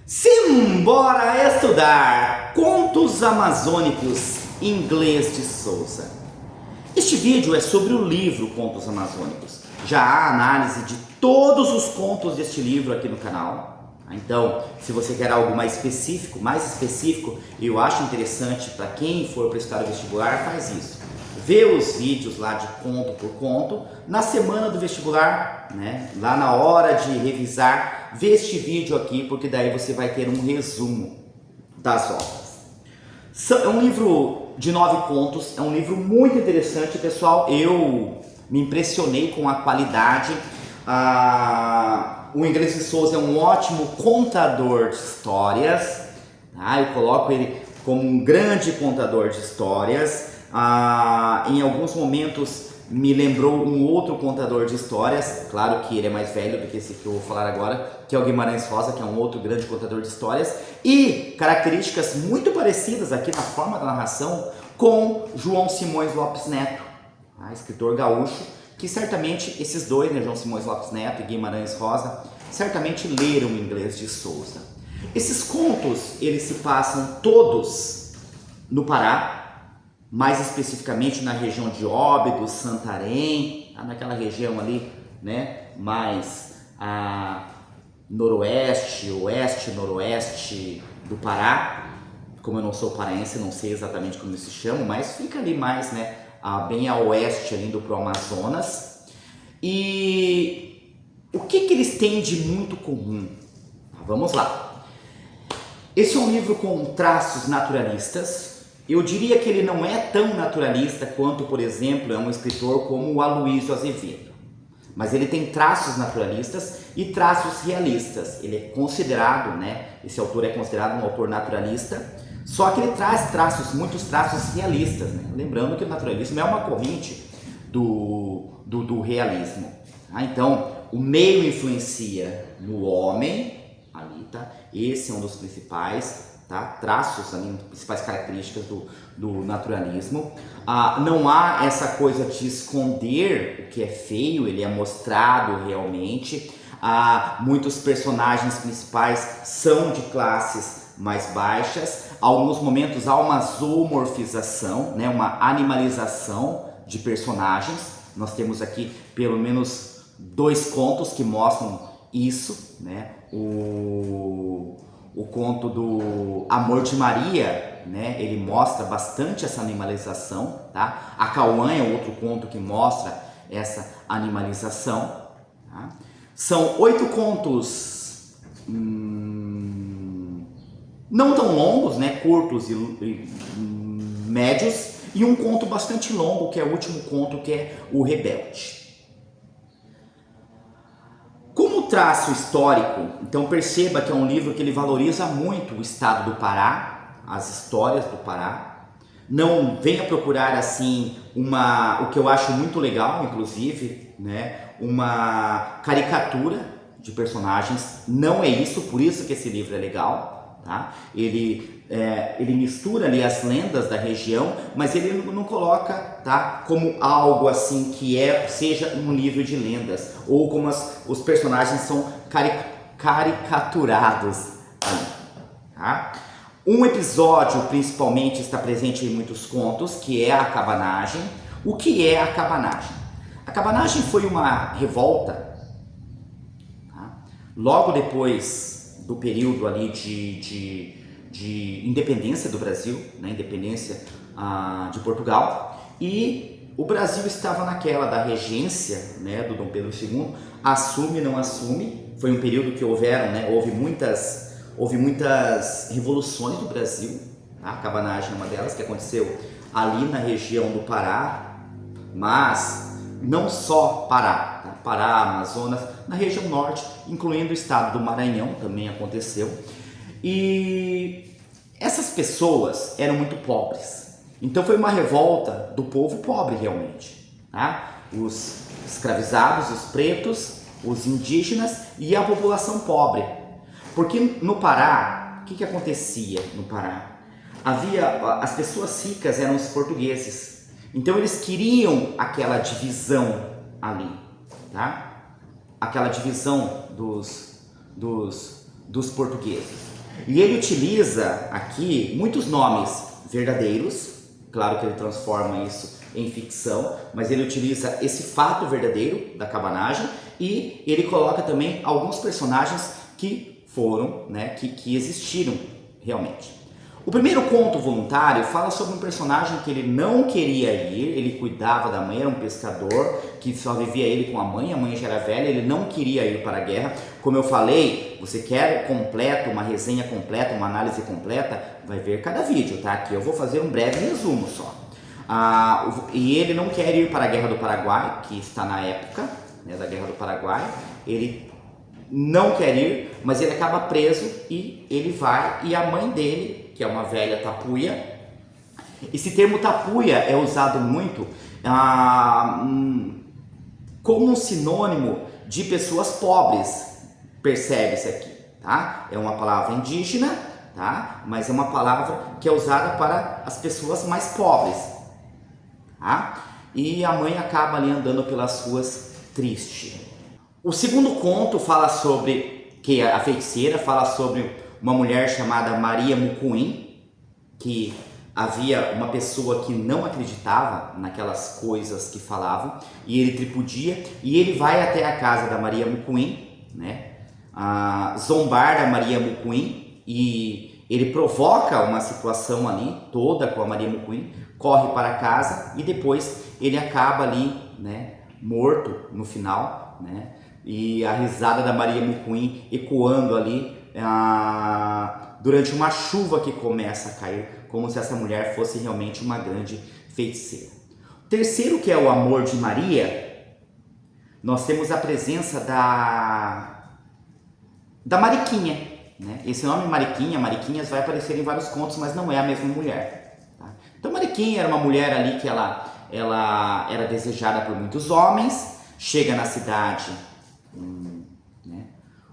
Simbora estudar Contos Amazônicos Inglês de Souza. Este vídeo é sobre o livro Contos Amazônicos. Já há análise de todos os contos deste livro aqui no canal. Então, se você quer algo mais específico, eu acho interessante para quem for prestar o vestibular, faz isso. Vê os vídeos lá de conto por conto, na semana do vestibular, né? Lá na hora de revisar, vê este vídeo aqui, porque daí você vai ter um resumo das obras. É um livro de 9 contos, é um livro muito interessante, pessoal. Eu me impressionei com a qualidade. O Inglês de Souza é um ótimo contador de histórias, tá? Eu coloco ele como um grande contador de histórias. Em alguns momentos me lembrou um outro contador de histórias, claro que ele é mais velho do que esse que eu vou falar agora, que é o Guimarães Rosa, que é um outro grande contador de histórias, e características muito parecidas aqui na forma da narração com João Simões Lopes Neto, escritor gaúcho, que certamente esses dois, né, João Simões Lopes Neto e Guimarães Rosa, certamente leram o Inglês de Souza. Esses contos, eles se passam todos no Pará, mais especificamente na região de Óbidos, Santarém, naquela região ali, né, mais noroeste, oeste, noroeste do Pará. Como eu não sou paraense, não sei exatamente como eles se chamam, mas fica ali mais, né, bem a oeste, ali indo pro Amazonas. E o que eles têm de muito comum? Vamos lá. Esse é um livro com traços naturalistas. Eu diria que ele não é tão naturalista quanto, por exemplo, é um escritor como o Aloysio Azevedo. Mas ele tem traços naturalistas e traços realistas. Ele é considerado, né, esse autor é considerado um autor naturalista, só que ele traz muitos traços realistas, né? Lembrando que o naturalismo é uma corrente do realismo. Então, o meio influencia no homem, ali, tá? Esse é um dos principais, tá? Traços, ali, principais características do naturalismo. Não há essa coisa de esconder o que é feio, ele é mostrado realmente. Muitos personagens principais são de classes mais baixas. Alguns momentos há uma zoomorfização, né? Uma animalização de personagens. Nós temos aqui pelo menos 2 contos que mostram isso, né? O conto do Amor de Maria, né? Ele mostra bastante essa animalização, tá? A Cauã é outro conto que mostra essa animalização, tá? São 8 contos não tão longos, né? Curtos e médios, e um conto bastante longo, que é o último conto, que é O Rebelde. Como traço histórico, então perceba que é um livro que ele valoriza muito o estado do Pará, as histórias do Pará. Não venha procurar assim o que eu acho muito legal, inclusive, né, uma caricatura de personagens. Não é isso, por isso que esse livro é legal, tá? Ele mistura ali as lendas da região, mas ele não coloca, tá, como algo assim que seja um livro de lendas, ou como os personagens são caricaturados ali, tá? Um episódio principalmente está presente em muitos contos, que é a cabanagem. O que é a cabanagem? A cabanagem foi uma revolta, tá? Logo depois do período ali de independência do Brasil, né, independência de Portugal, e o Brasil estava naquela da regência, né, do Dom Pedro II, assume, não assume. Foi um período que houve muitas revoluções no Brasil, tá? A cabanagem é uma delas, que aconteceu ali na região do Pará, mas não só Pará, tá? Pará, Amazonas, na região norte, incluindo o estado do Maranhão, também aconteceu. E essas pessoas eram muito pobres, então foi uma revolta do povo pobre realmente, tá? Os escravizados, os pretos, os indígenas e a população pobre. Porque no Pará, o que acontecia no Pará? As pessoas ricas eram os portugueses, então eles queriam aquela divisão ali, tá? Aquela divisão dos portugueses. E ele utiliza aqui muitos nomes verdadeiros, claro que ele transforma isso em ficção, mas ele utiliza esse fato verdadeiro da cabanagem e ele coloca também alguns personagens que foram, né, que existiram realmente. O primeiro conto voluntário fala sobre um personagem que ele não queria ir, ele cuidava da mãe, era um pescador que só vivia ele com a mãe já era velha, ele não queria ir para a guerra. Como eu falei, você quer completo, uma resenha completa, uma análise completa, vai ver cada vídeo, tá? Aqui eu vou fazer um breve resumo só. E ele não quer ir para a Guerra do Paraguai, que está na época, né, da Guerra do Paraguai, ele não quer ir, mas ele acaba preso e ele vai, e a mãe dele, que é uma velha tapuia, esse termo tapuia é usado muito como um sinônimo de pessoas pobres, percebe-se aqui, tá? É uma palavra indígena, tá? Mas é uma palavra que é usada para as pessoas mais pobres, tá? E a mãe acaba ali andando pelas ruas triste. O segundo conto fala sobre, que a feiticeira fala sobre uma mulher chamada Maria Mucuim, que havia uma pessoa que não acreditava naquelas coisas que falavam, e ele tripudia, e ele vai até a casa da Maria Mucuim, né, zombar da Maria Mucuim, e ele provoca uma situação ali toda com a Maria Mucuim, corre para casa e depois ele acaba ali, né, morto no final, né, e a risada da Maria Mucuim ecoando ali durante uma chuva que começa a cair, como se essa mulher fosse realmente uma grande feiticeira. O terceiro, que é o amor de Maria, nós temos a presença da Mariquinha, né? Esse nome Mariquinhas vai aparecer em vários contos, mas não é a mesma mulher, tá? Então Mariquinha era uma mulher ali que ela era desejada por muitos homens, chega na cidade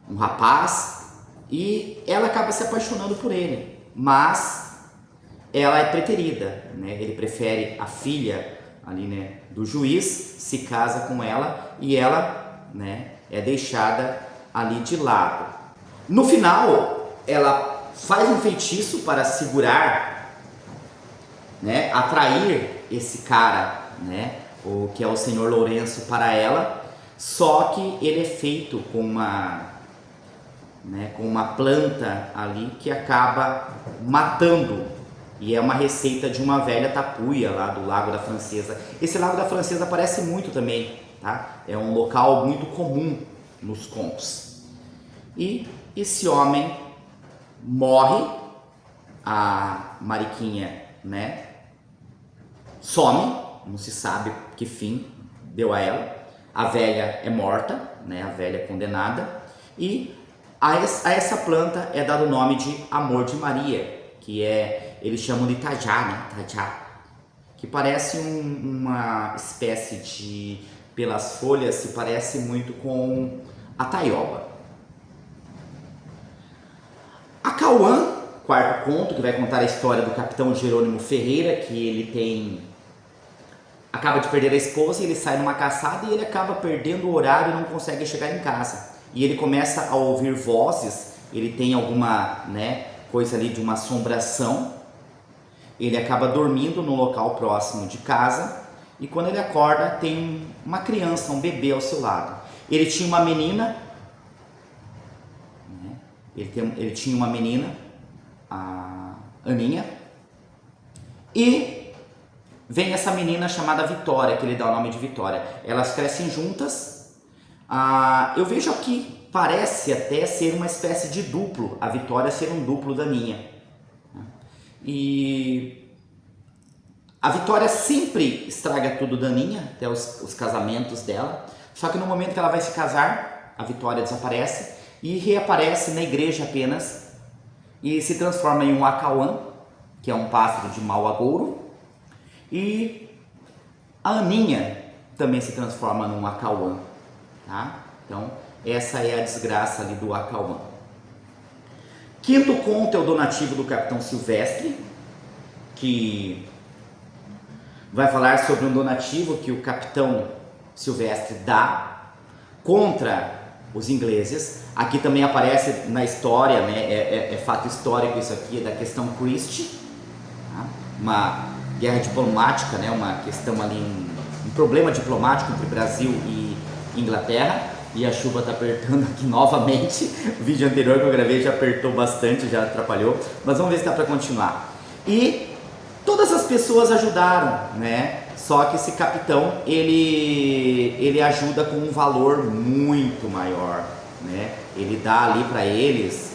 um rapaz e ela acaba se apaixonando por ele, mas ela é preterida, né? Ele prefere a filha ali, né, do juiz, se casa com ela e ela, né, é deixada ali de lado. No final, ela faz um feitiço para segurar, né, atrair esse cara, né, que é o Senhor Lourenço, para ela, só que ele é feito com uma planta ali que acaba matando, e é uma receita de uma velha tapuia lá do Lago da Francesa. Esse Lago da Francesa aparece muito também, tá? É um local muito comum nos contos. E esse homem morre, a Mariquinha, né, some, não se sabe que fim deu a ela. A velha é morta, né, a velha é condenada, e a essa planta é dado o nome de amor de Maria, que eles chamam de tajá, né, tajá, que parece uma espécie de, pelas folhas, se parece muito com a taioba. A Cauã, quarto conto, que vai contar a história do capitão Jerônimo Ferreira, que ele acaba de perder a esposa, e ele sai numa caçada e ele acaba perdendo o horário e não consegue chegar em casa. E ele começa a ouvir vozes, ele tem alguma, né, coisa ali de uma assombração. Ele acaba dormindo no local próximo de casa e quando ele acorda tem uma criança, um bebê ao seu lado. Ele tinha uma menina, né, ele tinha uma menina, a Aninha, e vem essa menina chamada Vitória, que ele dá o nome de Vitória. Elas crescem juntas. Eu vejo aqui, parece até ser uma espécie de duplo, a Vitória ser um duplo da Aninha. E a Vitória sempre estraga tudo da Aninha, até os casamentos dela. Só que no momento que ela vai se casar, a Vitória desaparece e reaparece na igreja apenas e se transforma em um acauã, que é um pássaro de mau agouro. E a Aninha também se transforma num acauã, tá? Então essa é a desgraça ali do acauã. Quinto conto é o donativo do Capitão Silvestre, que vai falar sobre um donativo que o Capitão Silvestre dá contra os ingleses. Aqui também aparece na história, né, é fato histórico isso aqui, da questão Christie, tá? Uma guerra diplomática, né, uma questão ali, um problema diplomático entre Brasil e Inglaterra. E a chuva está apertando aqui novamente. O vídeo anterior que eu gravei já apertou bastante, já atrapalhou, mas vamos ver se dá para continuar. E todas as pessoas ajudaram, né? Só que esse capitão, ele ajuda com um valor muito maior, né? Ele dá ali para eles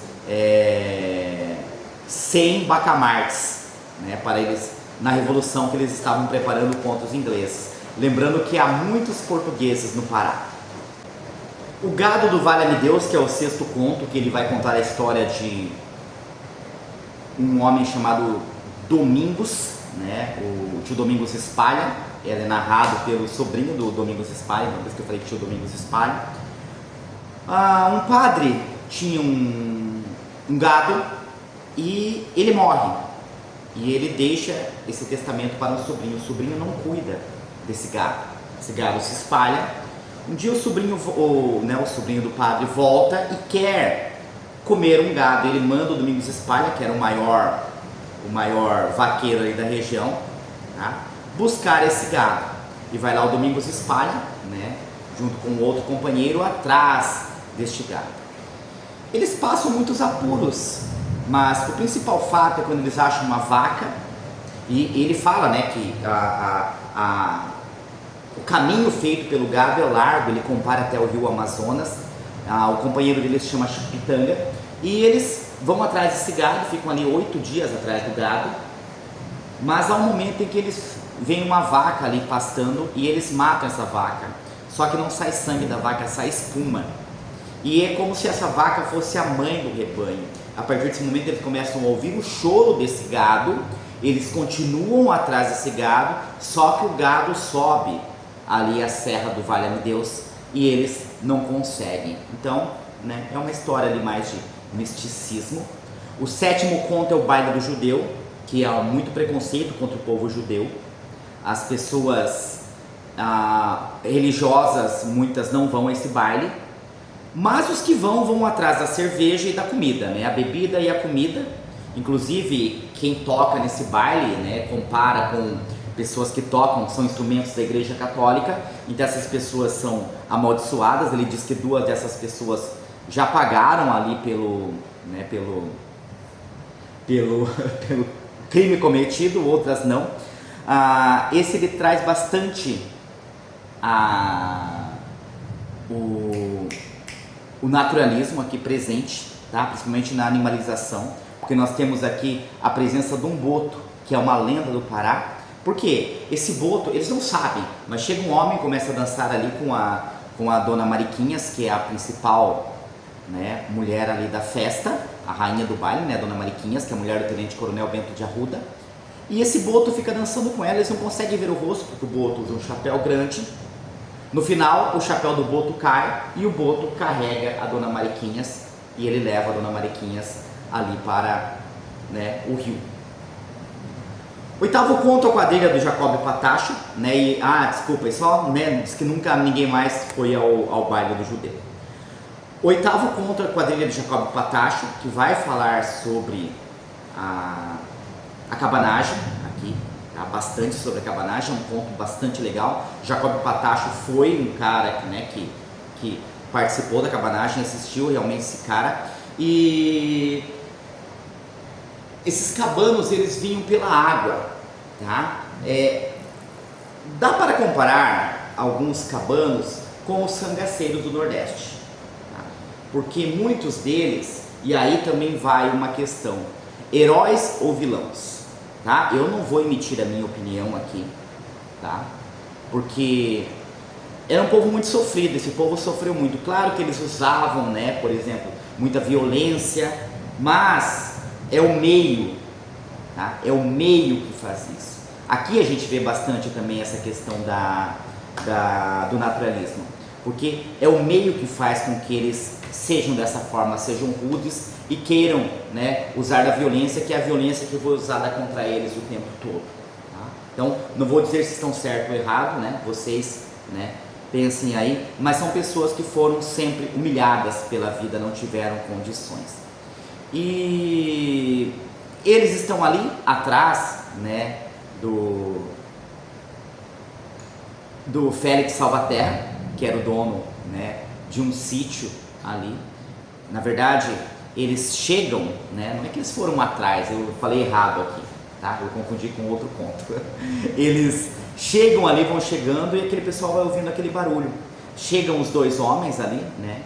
100 bacamartes, né? Para eles, na revolução que eles estavam preparando contra os ingleses. Lembrando que há muitos portugueses no Pará. O Gado do Valha-me Deus, que é o 6º conto, que ele vai contar a história de um homem chamado Domingos, né? O tio Domingos Espalha. Ele é narrado pelo sobrinho do Domingos Espalha, por isso que eu falei tio Domingos Espalha. Um padre tinha um gado e ele morre. E ele deixa esse testamento para um sobrinho. O sobrinho não cuida desse gado. Esse gado se espalha. Um dia o sobrinho do padre volta e quer comer um gado. Ele manda o Domingos Espalha, que era o maior vaqueiro aí da região, tá? Buscar esse gado. E vai lá o Domingos Espalha, né, junto com outro companheiro, atrás deste gado. Eles passam muitos apuros, mas o principal fato é quando eles acham uma vaca. E ele fala, né, que o caminho feito pelo gado é largo, ele compara até o rio Amazonas. O companheiro dele se chama Chupitanga. E eles vão atrás desse gado, ficam ali 8 dias atrás do gado. Mas há um momento em que eles veem uma vaca ali pastando e eles matam essa vaca. Só que não sai sangue da vaca, sai espuma. E é como se essa vaca fosse a mãe do rebanho. A partir desse momento eles começam a ouvir o choro desse gado. Eles continuam atrás desse gado, só que o gado sobe ali a Serra do Valha-me Deus e eles não conseguem. Então, né, é uma história ali mais de misticismo. O 7º conto é o baile do judeu, que há muito preconceito contra o povo judeu. As pessoas religiosas, muitas não vão a esse baile, mas os que vão atrás da cerveja e da comida, né? A bebida e a comida. Inclusive, quem toca nesse baile, né, compara com pessoas que tocam, são instrumentos da Igreja Católica. Então essas pessoas são amaldiçoadas. Ele diz que 2 dessas pessoas já pagaram ali pelo crime cometido, outras não. Esse ele traz bastante o naturalismo aqui presente, tá? Principalmente na animalização, porque nós temos aqui a presença de um boto, que é uma lenda do Pará. Porque esse boto, eles não sabem, mas chega um homem e começa a dançar ali com a dona Mariquinhas, que é a principal, né, mulher ali da festa, a rainha do baile, né, dona Mariquinhas, que é a mulher do tenente coronel Bento de Arruda. E esse boto fica dançando com ela, eles não conseguem ver o rosto, porque o boto usa um chapéu grande. No final, o chapéu do boto cai e o boto carrega a dona Mariquinhas e ele leva a dona Mariquinhas ali para, né, o rio. 8º conto é a quadrilha do Jacob Patacho, né? Desculpa, só, né, diz que nunca ninguém mais foi ao baile do judeu. 8º conto é a quadrilha do Jacob Patacho, que vai falar sobre a cabanagem aqui, tá? Bastante sobre a cabanagem, é um conto bastante legal. Jacob Patacho foi um cara, né, que participou da cabanagem, assistiu realmente esse cara. E esses cabanos, eles vinham pela água, tá? Dá para comparar alguns cabanos com os cangaceiros do Nordeste, tá? Porque muitos deles, e aí também vai uma questão, heróis ou vilões, tá? Eu não vou emitir a minha opinião aqui, tá? Porque era um povo muito sofrido, esse povo sofreu muito. Claro que eles usavam, né, por exemplo, muita violência, mas é o meio, tá? É o meio que faz isso. Aqui a gente vê bastante também essa questão do naturalismo, porque é o meio que faz com que eles sejam dessa forma, sejam rudes e queiram, né, usar da violência, que é a violência que foi usada contra eles o tempo todo, tá? Então, não vou dizer se estão certo ou errado, né? Vocês, né, Pensem aí, mas são pessoas que foram sempre humilhadas pela vida, não tiveram condições. E eles estão ali atrás, né, do Félix Salvaterra, que era o dono, né, de um sítio ali. Na verdade, eles chegam, né, não é que eles foram atrás, eu falei errado aqui, tá? Eu confundi com outro conto. Eles chegam ali, vão chegando e aquele pessoal vai ouvindo aquele barulho. Chegam os dois homens ali, né,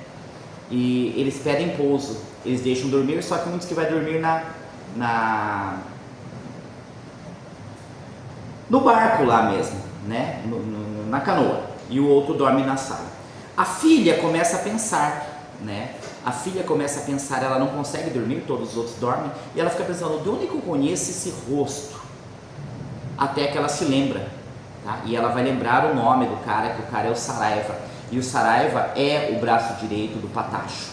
e eles pedem pouso. Eles deixam dormir, só que um diz que vai dormir no barco lá mesmo, né, na canoa, e o outro dorme na sala. A filha começa a pensar, né, ela não consegue dormir, todos os outros dormem, e ela fica pensando, de onde que eu conheço esse rosto? Até que ela se lembra, tá? E ela vai lembrar o nome do cara, que o cara é o Saraiva, e o Saraiva é o braço direito do Patacho,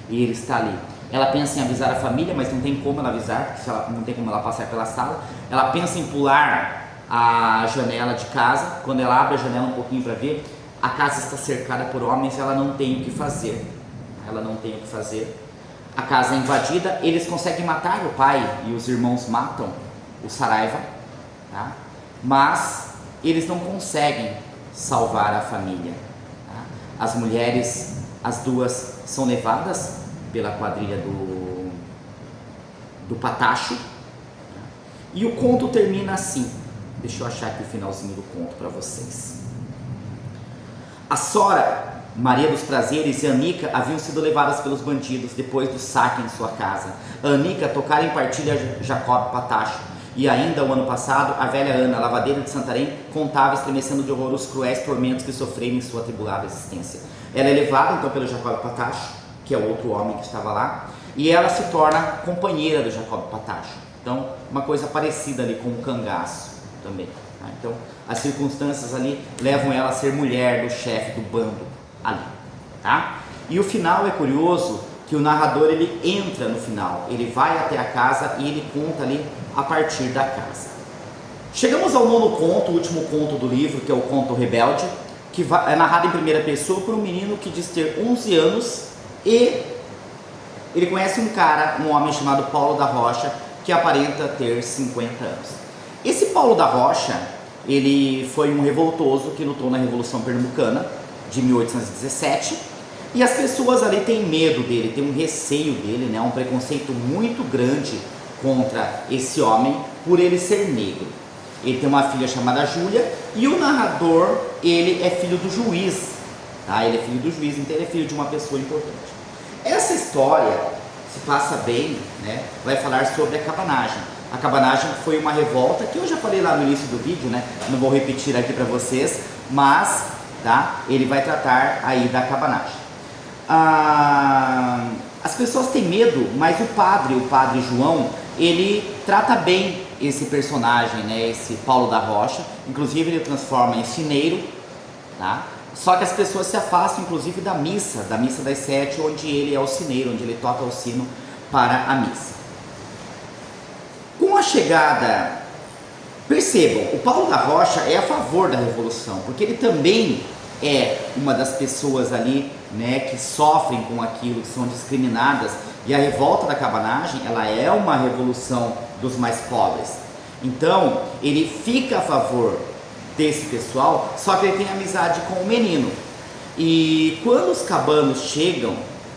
e ele está ali. Ela pensa em avisar a família, mas não tem como ela avisar, porque não tem como ela passar pela sala. Ela pensa em pular a janela de casa. Quando ela abre a janela um pouquinho para ver, a casa está cercada por homens, ela não tem o que fazer. A casa é invadida, eles conseguem matar o pai e os irmãos matam o Saraiva, tá? Mas eles não conseguem salvar a família, tá? As mulheres, as duas, são levadas pela quadrilha do Patacho, tá? E o conto termina assim. Deixa eu achar aqui o finalzinho do conto para vocês. A Sora, Maria dos Prazeres, e a Anica haviam sido levadas pelos bandidos depois do saque em sua casa. A Anica tocara em partilha Jacob Patacho, e ainda o ano passado a velha Ana, lavadeira de Santarém, contava estremecendo de horror os cruéis tormentos que sofreram em sua atribulada existência. Ela é levada então pelo Jacob Patacho, que é o outro homem que estava lá, e ela se torna companheira do Jacob Patacho. Então, uma coisa parecida ali com o cangaço também, tá? Então, as circunstâncias ali levam ela a ser mulher do chefe do bando ali, tá? E o final é curioso, que o narrador ele entra no final, ele vai até a casa e ele conta ali a partir da casa. Chegamos ao nono conto, o último conto do livro, que é o conto Rebelde, que é narrado em primeira pessoa por um menino que diz ter 11 anos e ele conhece um homem chamado Paulo da Rocha, que aparenta ter 50 anos. Esse Paulo da Rocha, ele foi um revoltoso que lutou na Revolução Pernambucana de 1817, e as pessoas ali têm medo dele, têm um receio dele, né, um preconceito muito grande contra esse homem por ele ser negro. Ele tem uma filha chamada Júlia, e o narrador, ele é filho do juiz, tá? Ele é filho do juiz, então ele é filho de uma pessoa importante. Essa história se passa bem, né? Vai falar sobre a cabanagem. A cabanagem foi uma revolta que eu já falei lá no início do vídeo, né? Não vou repetir aqui para vocês, mas, tá? Ele vai tratar aí da cabanagem. As pessoas têm medo, mas o padre João, ele trata bem esse personagem, né? Esse Paulo da Rocha. Inclusive ele transforma em sineiro, tá? Só que as pessoas se afastam, inclusive, da missa das 7, onde ele é o sineiro, onde ele toca o sino para a missa. Com a chegada, percebam, o Paulo da Rocha é a favor da Revolução, porque ele também é uma das pessoas ali, né, que sofrem com aquilo, que são discriminadas, e a revolta da cabanagem, ela é uma revolução dos mais pobres. Então, ele fica a favor desse pessoal, só que ele tem amizade com o menino. E quando os cabanos chegam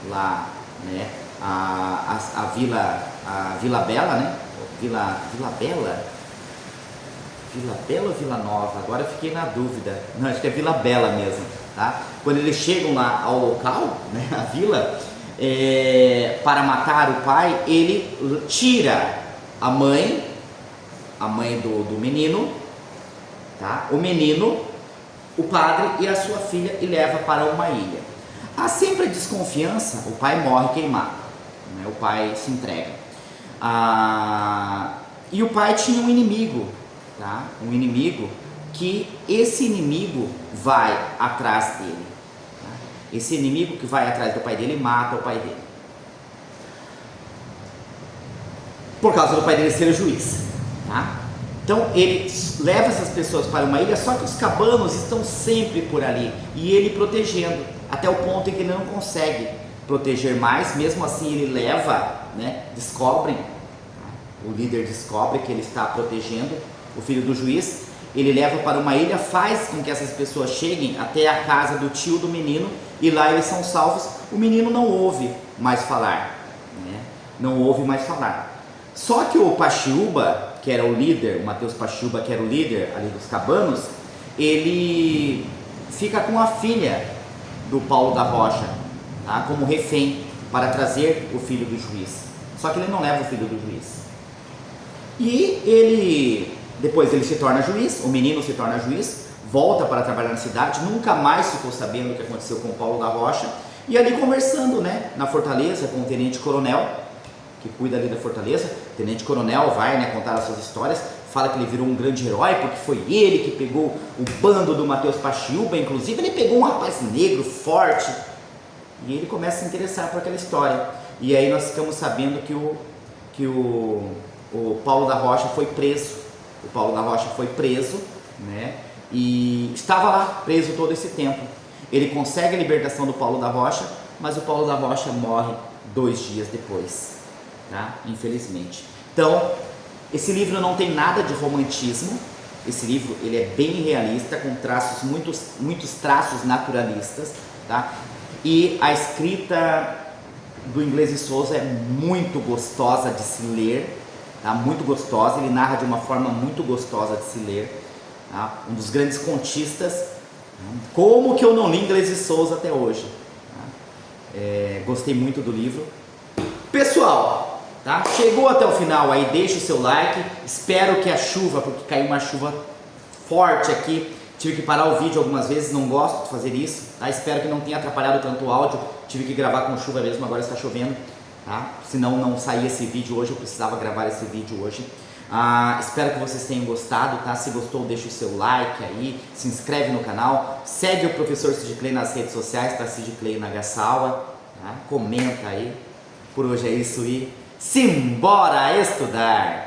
lá, né, a Vila Bela, né, Vila Bela ou Vila Nova? Agora eu fiquei na dúvida. Não, acho que é Vila Bela mesmo, tá? Quando eles chegam lá ao local, né, a vila, para matar o pai, ele tira a mãe do menino, tá? O menino, o padre e a sua filha, e leva para uma ilha. Há sempre a desconfiança, o pai morre queimado, né? O pai se entrega. E o pai tinha um inimigo, tá? Um inimigo que esse inimigo vai atrás dele, tá? Esse inimigo que vai atrás do pai dele mata o pai dele, por causa do pai dele ser o juiz, tá? Então ele leva essas pessoas para uma ilha, só que os cabanos estão sempre por ali e ele protegendo, até o ponto em que ele não consegue proteger mais. Mesmo assim ele leva, né, descobrem, o líder descobre que ele está protegendo o filho do juiz, ele leva para uma ilha, faz com que essas pessoas cheguem até a casa do tio do menino e lá eles são salvos. O menino não ouve mais falar, né? Não ouve mais falar. Só que o Paxiúba, que era o líder, o Mateus Paxiúba, que era o líder ali dos cabanos, ele fica com a filha do Paulo da Rocha, tá, como refém, para trazer o filho do juiz. Só que ele não leva o filho do juiz. E depois ele se torna juiz, o menino se torna juiz, volta para trabalhar na cidade, nunca mais ficou sabendo o que aconteceu com o Paulo da Rocha, e ali conversando, né, na fortaleza com o tenente-coronel, que cuida ali da fortaleza. O tenente-coronel vai, né, contar as suas histórias, fala que ele virou um grande herói, porque foi ele que pegou o bando do Mateus Paxiúba, inclusive ele pegou um rapaz negro, forte, e ele começa a se interessar por aquela história. E aí nós ficamos sabendo que o Paulo da Rocha foi preso. O Paulo da Rocha foi preso, né, e estava lá preso todo esse tempo. Ele consegue a libertação do Paulo da Rocha, mas o Paulo da Rocha morre 2 dias depois, tá? Infelizmente. Então, esse livro não tem nada de romantismo. Esse livro ele é bem realista, com traços, muitos traços naturalistas, tá? E a escrita do Inglês de Souza é muito gostosa de se ler, tá? Muito gostosa. Ele narra de uma forma muito gostosa de se ler, tá? Um dos grandes contistas. Como que eu não li Inglês de Souza até hoje, tá? Gostei muito do livro. Pessoal, tá? Chegou até o final aí, deixa o seu like. Espero que a chuva, porque caiu uma chuva forte aqui, tive que parar o vídeo algumas vezes, não gosto de fazer isso, tá? Espero que não tenha atrapalhado tanto o áudio. Tive que gravar com chuva mesmo, agora está chovendo, tá? Senão não saía esse vídeo hoje, eu precisava gravar esse vídeo hoje. Espero que vocês tenham gostado, tá? Se gostou, deixa o seu like aí, se inscreve no canal, segue o professor Cid Clay nas redes sociais, tá? Cid Clay Nagasawa, tá? Comenta aí. Por hoje é isso e simbora estudar!